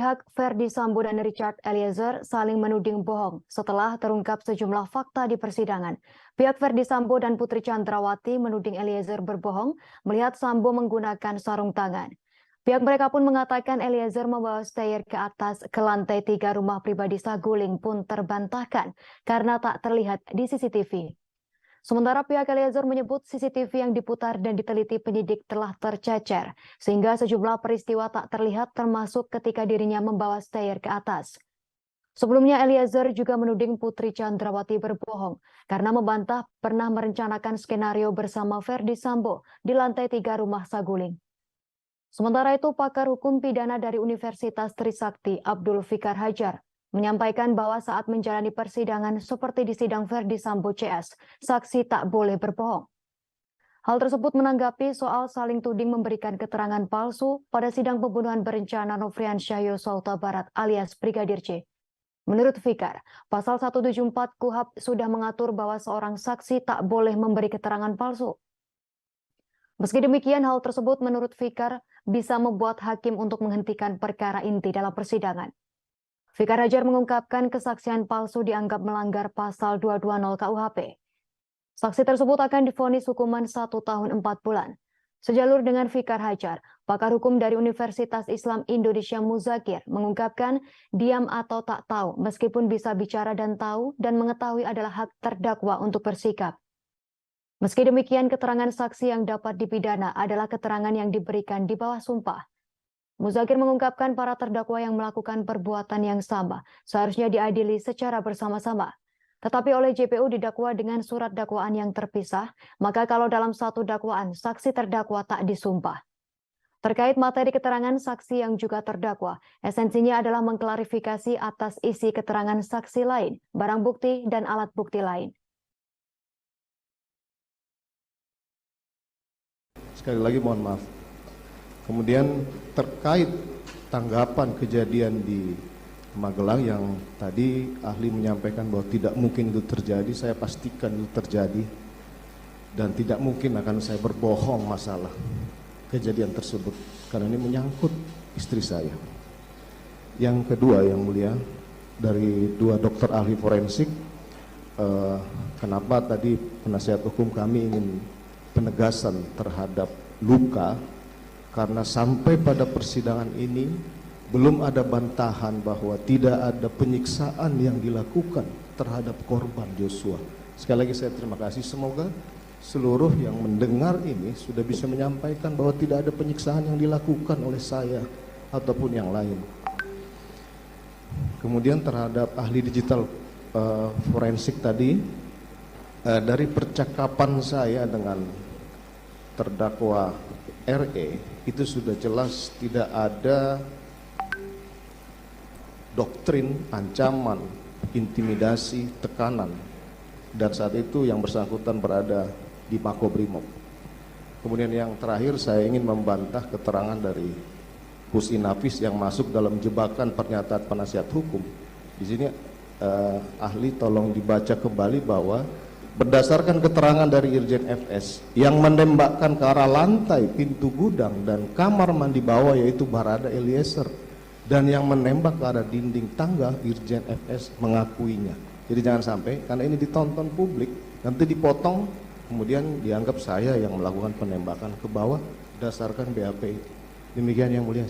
pihak Ferdy Sambo dan Richard Eliezer saling menuding bohong setelah terungkap sejumlah fakta di persidangan. Pihak Ferdy Sambo dan Putri Chandrawati menuding Eliezer berbohong melihat Sambo menggunakan sarung tangan. Pihak mereka pun mengatakan Eliezer membawa stair ke atas ke lantai 3 rumah pribadi Saguling pun terbantahkan karena tak terlihat di CCTV. Sementara pihak Eliezer menyebut CCTV yang diputar dan diteliti penyidik telah tercecer, sehingga sejumlah peristiwa tak terlihat termasuk ketika dirinya membawa stair ke atas. Sebelumnya Eliezer juga menuding Putri Chandrawati berbohong karena membantah pernah merencanakan skenario bersama Ferdy Sambo di lantai 3 rumah Saguling. Sementara itu, pakar hukum pidana dari Universitas Trisakti Abdul Fikar Hajar menyampaikan bahwa saat menjalani persidangan seperti di sidang Ferdy Sambo CS, saksi tak boleh berbohong. Hal tersebut menanggapi soal saling tuding memberikan keterangan palsu pada sidang pembunuhan berencana Nofriansyah Yosua Huta Barat alias Brigadir C. Menurut Fikar, pasal 174 KUHP sudah mengatur bahwa seorang saksi tak boleh memberi keterangan palsu. Meski demikian, hal tersebut menurut Fikar bisa membuat hakim untuk menghentikan perkara inti dalam persidangan. Fikar Hajar mengungkapkan kesaksian palsu dianggap melanggar pasal 220 KUHP. Saksi tersebut akan divonis hukuman 1 tahun 4 bulan. Sejalur dengan Fikar Hajar, pakar hukum dari Universitas Islam Indonesia Muzakir mengungkapkan diam atau tak tahu meskipun bisa bicara dan tahu dan mengetahui adalah hak terdakwa untuk bersikap. Meski demikian, keterangan saksi yang dapat dipidana adalah keterangan yang diberikan di bawah sumpah. Muzakir mengungkapkan para terdakwa yang melakukan perbuatan yang sama seharusnya diadili secara bersama-sama. Tetapi oleh JPU didakwa dengan surat dakwaan yang terpisah, maka kalau dalam satu dakwaan saksi terdakwa tak disumpah. Terkait materi keterangan saksi yang juga terdakwa, esensinya adalah mengklarifikasi atas isi keterangan saksi lain, barang bukti, dan alat bukti lain. Sekali lagi mohon maaf. Kemudian terkait tanggapan kejadian di Magelang yang tadi ahli menyampaikan bahwa tidak mungkin itu terjadi, saya pastikan itu terjadi dan tidak mungkin akan saya berbohong masalah kejadian tersebut karena ini menyangkut istri saya. Yang kedua yang mulia, dari dua dokter ahli forensik, kenapa tadi penasihat hukum kami ingin penegasan terhadap luka, karena sampai pada persidangan ini belum ada bantahan bahwa tidak ada penyiksaan yang dilakukan terhadap korban Joshua. Sekali lagi saya terima kasih, semoga seluruh yang mendengar ini sudah bisa menyampaikan bahwa tidak ada penyiksaan yang dilakukan oleh saya ataupun yang lain. Kemudian terhadap ahli digital forensik tadi, dari percakapan saya dengan terdakwa RE itu sudah jelas tidak ada doktrin, ancaman, intimidasi, tekanan, dan saat itu yang bersangkutan berada di Makobrimob. Kemudian yang terakhir saya ingin membantah keterangan dari Husni Nafis yang masuk dalam jebakan pernyataan penasihat hukum. Di sini ahli tolong dibaca kembali bahwa berdasarkan keterangan dari Irjen FS yang menembakkan ke arah lantai pintu gudang dan kamar mandi bawah yaitu Barada Eliezer, dan yang menembak ke arah dinding tangga Irjen FS mengakuinya. Jadi jangan sampai karena ini ditonton publik nanti dipotong kemudian dianggap saya yang melakukan penembakan ke bawah berdasarkan BAP itu. Demikian yang mulia.